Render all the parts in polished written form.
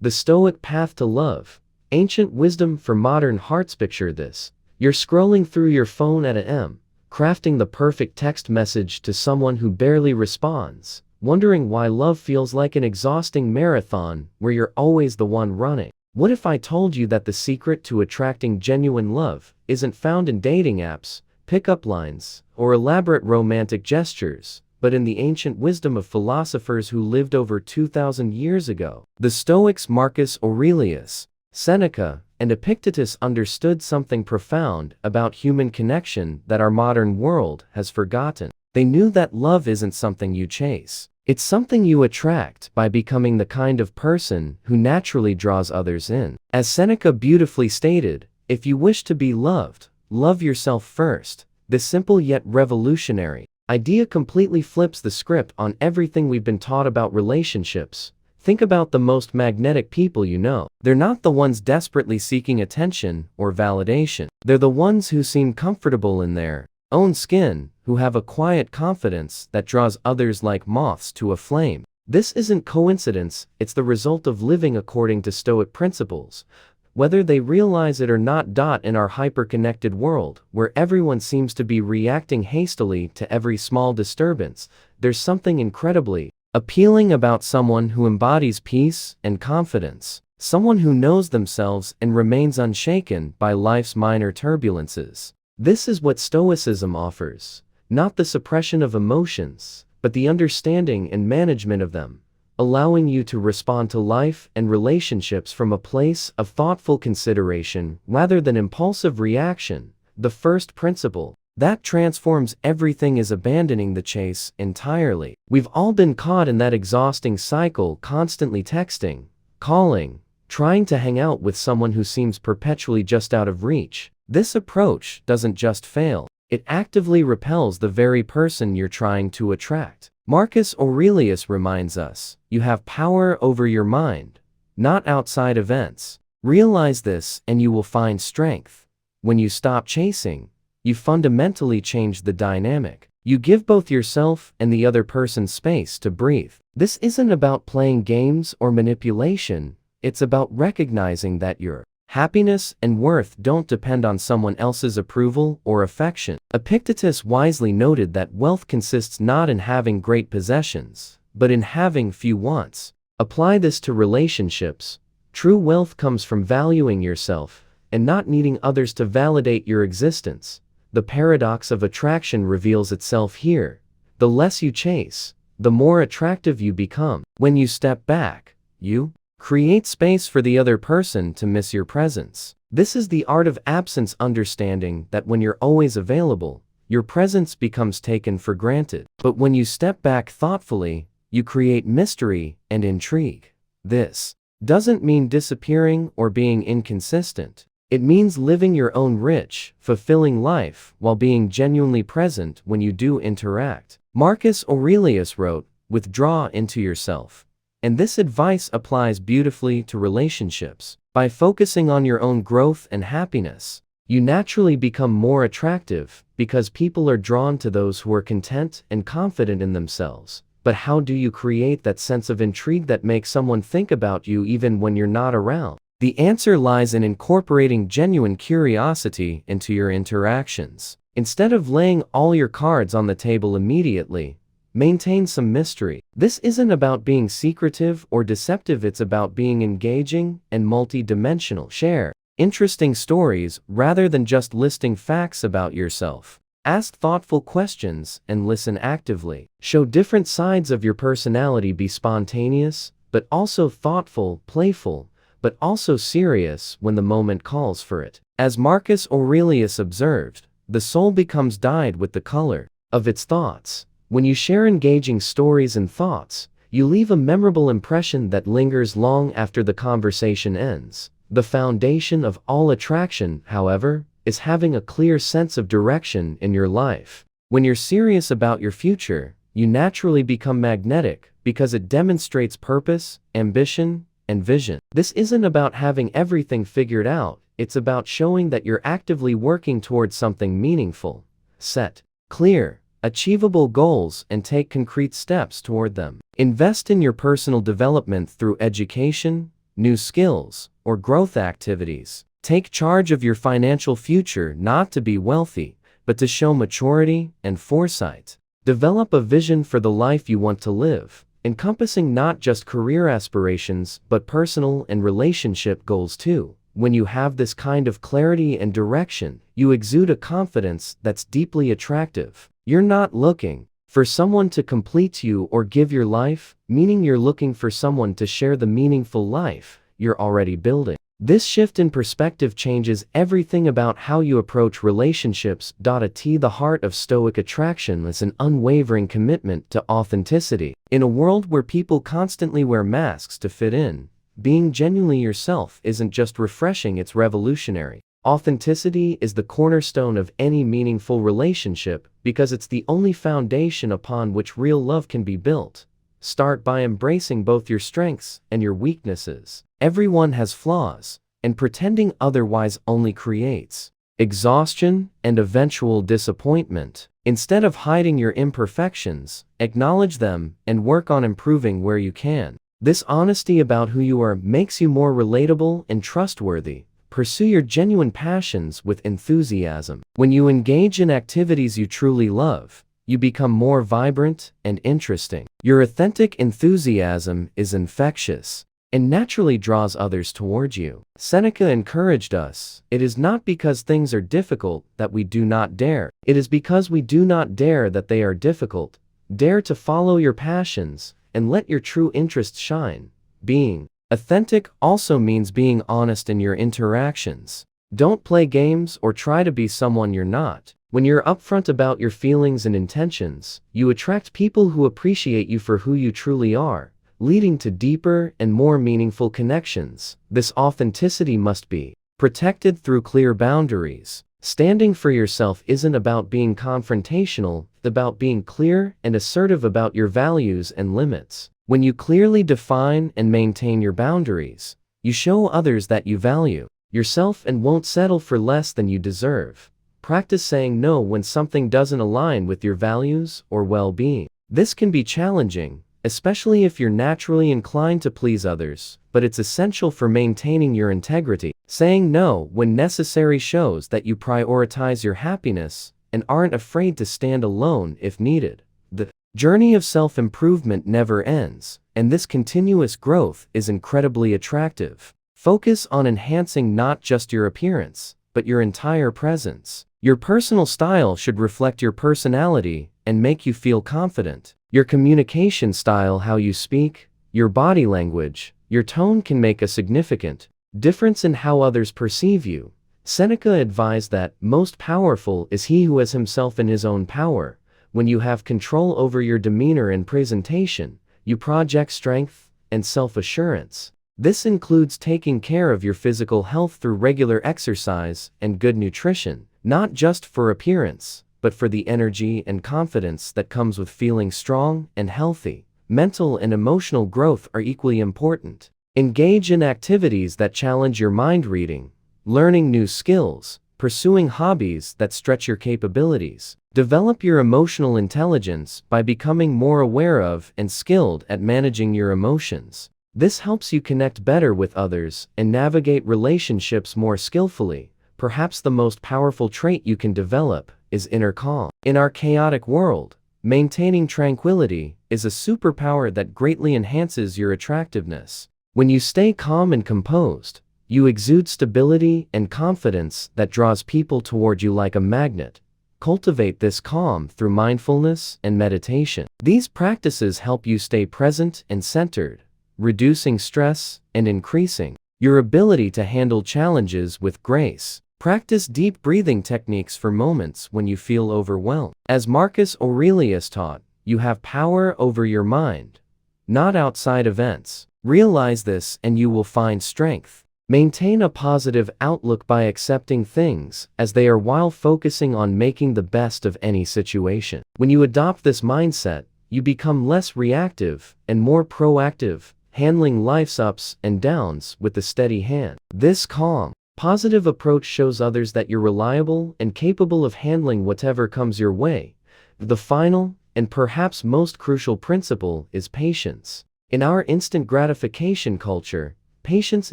The Stoic Path to Love. Ancient wisdom for modern hearts. Picture this. You're scrolling through your phone at a.m., crafting the perfect text message to someone who barely responds, wondering why love feels like an exhausting marathon where you're always the one running. What if I told you that the secret to attracting genuine love isn't found in dating apps, pickup lines, or elaborate romantic gestures, but in the ancient wisdom of philosophers who lived over 2,000 years ago? The Stoics Marcus Aurelius, Seneca, and Epictetus understood something profound about human connection that our modern world has forgotten. They knew that love isn't something you chase. It's something you attract by becoming the kind of person who naturally draws others in. As Seneca beautifully stated, if you wish to be loved, love yourself first. This simple yet revolutionary idea completely flips the script on everything we've been taught about relationships. Think about the most magnetic people you know. They're not the ones desperately seeking attention or validation. They're the ones who seem comfortable in their own skin, who have a quiet confidence that draws others like moths to a flame. This isn't coincidence, it's the result of living according to Stoic principles, whether they realize it or not. In our hyper-connected world, where everyone seems to be reacting hastily to every small disturbance, there's something incredibly appealing about someone who embodies peace and confidence, someone who knows themselves and remains unshaken by life's minor turbulences. This is what Stoicism offers, not the suppression of emotions, but the understanding and management of them, allowing you to respond to life and relationships from a place of thoughtful consideration rather than impulsive reaction. The first principle that transforms everything is abandoning the chase entirely. We've all been caught in that exhausting cycle, constantly texting, calling, trying to hang out with someone who seems perpetually just out of reach. This approach doesn't just fail, it actively repels the very person you're trying to attract. Marcus Aurelius reminds us, you have power over your mind, not outside events. Realize this and you will find strength. When you stop chasing, you fundamentally change the dynamic. You give both yourself and the other person space to breathe. This isn't about playing games or manipulation, it's about recognizing that your happiness and worth don't depend on someone else's approval or affection. Epictetus wisely noted that wealth consists not in having great possessions, but in having few wants. Apply this to relationships. True wealth comes from valuing yourself and not needing others to validate your existence. The paradox of attraction reveals itself here. The less you chase, the more attractive you become. When you step back, you create space for the other person to miss your presence. This is the art of absence, understanding that when you're always available, your presence becomes taken for granted. But when you step back thoughtfully, you create mystery and intrigue. This doesn't mean disappearing or being inconsistent. It means living your own rich, fulfilling life while being genuinely present when you do interact. Marcus Aurelius wrote, "Withdraw into yourself." And this advice applies beautifully to relationships. By focusing on your own growth and happiness, you naturally become more attractive because people are drawn to those who are content and confident in themselves. But how do you create that sense of intrigue that makes someone think about you even when you're not around? The answer lies in incorporating genuine curiosity into your interactions. Instead of laying all your cards on the table immediately, maintain some mystery. This isn't about being secretive or deceptive, it's about being engaging and multi-dimensional. Share interesting stories rather than just listing facts about yourself. Ask thoughtful questions and listen actively. Show different sides of your personality. Be spontaneous, but also thoughtful, playful, but also serious when the moment calls for it. As Marcus Aurelius observed, the soul becomes dyed with the color of its thoughts. When you share engaging stories and thoughts, you leave a memorable impression that lingers long after the conversation ends. The foundation of all attraction, however, is having a clear sense of direction in your life. When you're serious about your future, you naturally become magnetic because it demonstrates purpose, ambition, and vision. This isn't about having everything figured out, it's about showing that you're actively working towards something meaningful. Set clear, achievable goals and take concrete steps toward them. Invest in your personal development through education, new skills, or growth activities. Take charge of your financial future not to be wealthy, but to show maturity and foresight. Develop a vision for the life you want to live, encompassing not just career aspirations but personal and relationship goals too. When you have this kind of clarity and direction, you exude a confidence that's deeply attractive. You're not looking for someone to complete you or give your life, meaning you're looking for someone to share the meaningful life you're already building. This shift in perspective changes everything about how you approach relationships. The heart of Stoic attraction is an unwavering commitment to authenticity. In a world where people constantly wear masks to fit in, being genuinely yourself isn't just refreshing, it's revolutionary. Authenticity is the cornerstone of any meaningful relationship because it's the only foundation upon which real love can be built. Start by embracing both your strengths and your weaknesses. Everyone has flaws, and pretending otherwise only creates exhaustion and eventual disappointment. Instead of hiding your imperfections, acknowledge them and work on improving where you can. This honesty about who you are makes you more relatable and trustworthy. Pursue your genuine passions with enthusiasm. When you engage in activities you truly love, you become more vibrant and interesting. Your authentic enthusiasm is infectious and naturally draws others towards you. Seneca encouraged us, "It is not because things are difficult that we do not dare. It is because we do not dare that they are difficult. Dare to follow your passions and let your true interests shine." Being authentic also means being honest in your interactions. Don't play games or try to be someone you're not. When you're upfront about your feelings and intentions, you attract people who appreciate you for who you truly are, leading to deeper and more meaningful connections. This authenticity must be protected through clear boundaries. Standing for yourself isn't about being confrontational, it's about being clear and assertive about your values and limits. When you clearly define and maintain your boundaries, you show others that you value yourself and won't settle for less than you deserve. Practice saying no when something doesn't align with your values or well-being. This can be challenging, especially if you're naturally inclined to please others, but it's essential for maintaining your integrity. Saying no when necessary shows that you prioritize your happiness and aren't afraid to stand alone if needed. The journey of self-improvement never ends, and this continuous growth is incredibly attractive. Focus on enhancing not just your appearance, but your entire presence. Your personal style should reflect your personality and make you feel confident. Your communication style, how you speak, your body language, your tone can make a significant difference in how others perceive you. Seneca advised that most powerful is he who has himself in his own power. When you have control over your demeanor and presentation, you project strength and self-assurance. This includes taking care of your physical health through regular exercise and good nutrition, not just for appearance, but for the energy and confidence that comes with feeling strong and healthy. Mental and emotional growth are equally important. Engage in activities that challenge your mind, reading, learning new skills, pursuing hobbies that stretch your capabilities. Develop your emotional intelligence by becoming more aware of and skilled at managing your emotions. This helps you connect better with others and navigate relationships more skillfully. Perhaps the most powerful trait you can develop is inner calm. In our chaotic world, maintaining tranquility is a superpower that greatly enhances your attractiveness. When you stay calm and composed, you exude stability and confidence that draws people toward you like a magnet. Cultivate this calm through mindfulness and meditation. These practices help you stay present and centered, reducing stress and increasing your ability to handle challenges with grace. Practice deep breathing techniques for moments when you feel overwhelmed. As Marcus Aurelius taught, you have power over your mind, not outside events. Realize this and you will find strength. Maintain a positive outlook by accepting things as they are while focusing on making the best of any situation. When you adopt this mindset, you become less reactive and more proactive, handling life's ups and downs with a steady hand. This calm, positive approach shows others that you're reliable and capable of handling whatever comes your way. The final, and perhaps most crucial principle, is patience. In our instant gratification culture, Patience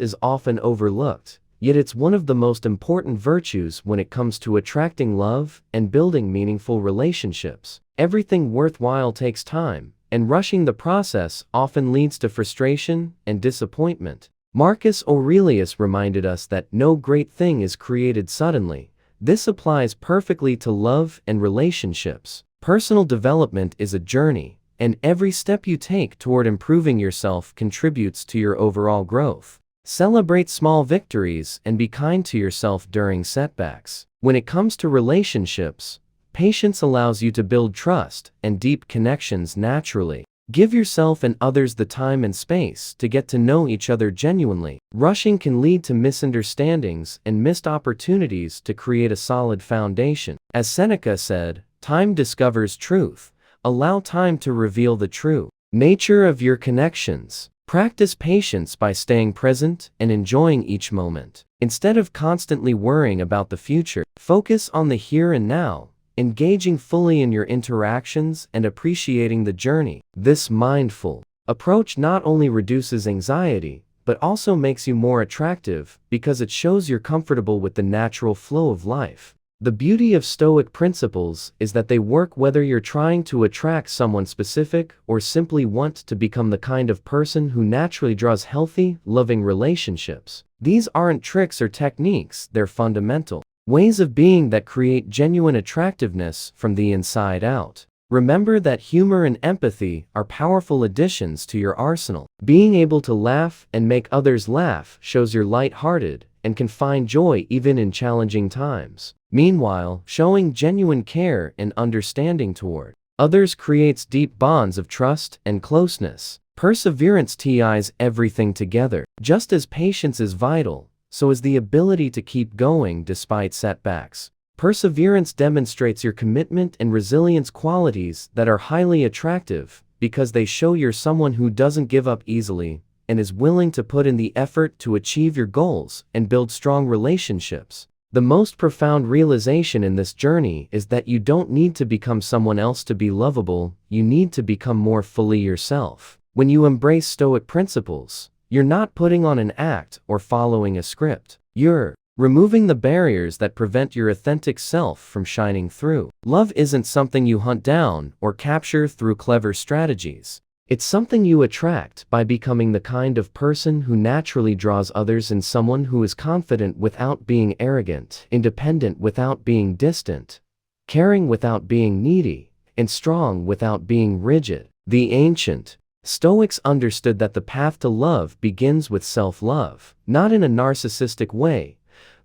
is often overlooked, yet it's one of the most important virtues when it comes to attracting love and building meaningful relationships. Everything worthwhile takes time, and rushing the process often leads to frustration and disappointment. Marcus Aurelius reminded us that no great thing is created suddenly. This applies perfectly to love and relationships. Personal development is a journey, and every step you take toward improving yourself contributes to your overall growth. Celebrate small victories and be kind to yourself during setbacks. When it comes to relationships, patience allows you to build trust and deep connections naturally. Give yourself and others the time and space to get to know each other genuinely. Rushing can lead to misunderstandings and missed opportunities to create a solid foundation. As Seneca said, "Time discovers truth. Allow time to reveal the true nature of your connections." Practice patience by staying present and enjoying each moment. Instead of constantly worrying about the future, focus on the here and now, engaging fully in your interactions and appreciating the journey. This mindful approach not only reduces anxiety, but also makes you more attractive because it shows you're comfortable with the natural flow of life. The beauty of Stoic principles is that they work whether you're trying to attract someone specific or simply want to become the kind of person who naturally draws healthy, loving relationships. These aren't tricks or techniques, they're fundamental ways of being that create genuine attractiveness from the inside out. Remember that humor and empathy are powerful additions to your arsenal. Being able to laugh and make others laugh shows you're light-hearted and can find joy even in challenging times. Meanwhile, showing genuine care and understanding toward others creates deep bonds of trust and closeness. Perseverance ties everything together. Just as patience is vital, so is the ability to keep going despite setbacks. Perseverance demonstrates your commitment and resilience, qualities that are highly attractive because they show you're someone who doesn't give up easily and is willing to put in the effort to achieve your goals and build strong relationships. The most profound realization in this journey is that you don't need to become someone else to be lovable, you need to become more fully yourself. When you embrace Stoic principles, you're not putting on an act or following a script. You're removing the barriers that prevent your authentic self from shining through. Love isn't something you hunt down or capture through clever strategies. It's something you attract by becoming the kind of person who naturally draws others, and someone who is confident without being arrogant, independent without being distant, caring without being needy, and strong without being rigid. The ancient Stoics understood that the path to love begins with self-love, not in a narcissistic way,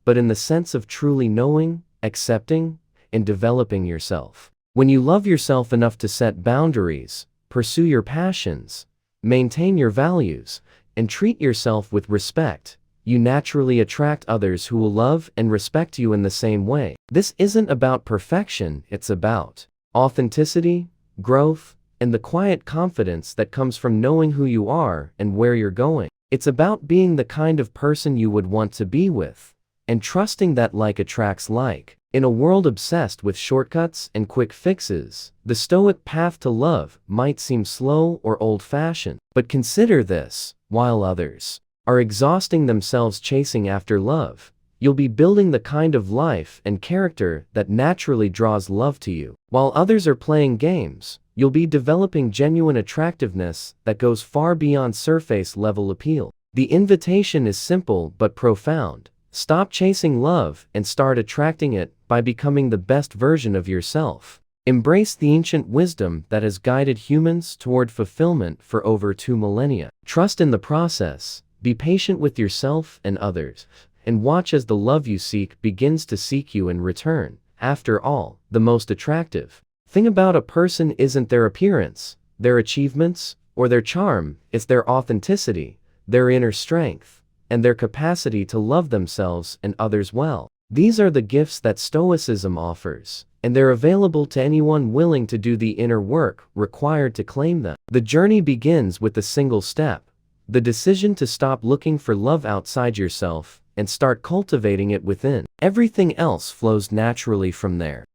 but in the sense of truly knowing, accepting, and developing yourself. When you love yourself enough to set boundaries, pursue your passions, maintain your values, and treat yourself with respect, you naturally attract others who will love and respect you in the same way. This isn't about perfection, it's about authenticity, growth, and the quiet confidence that comes from knowing who you are and where you're going. It's about being the kind of person you would want to be with, and trusting that like attracts like. In a world obsessed with shortcuts and quick fixes, the Stoic path to love might seem slow or old-fashioned. But consider this: while others are exhausting themselves chasing after love, you'll be building the kind of life and character that naturally draws love to you. While others are playing games, you'll be developing genuine attractiveness that goes far beyond surface-level appeal. The invitation is simple but profound. Stop chasing love and start attracting it by becoming the best version of yourself. Embrace the ancient wisdom that has guided humans toward fulfillment for over 2 millennia. Trust in the process, be patient with yourself and others, and watch as the love you seek begins to seek you in return. After all, the most attractive thing about a person isn't their appearance, their achievements, or their charm, it's their authenticity, their inner strength, and their capacity to love themselves and others well. These are the gifts that Stoicism offers, and they're available to anyone willing to do the inner work required to claim them. The journey begins with a single step: the decision to stop looking for love outside yourself and start cultivating it within. Everything else flows naturally from there.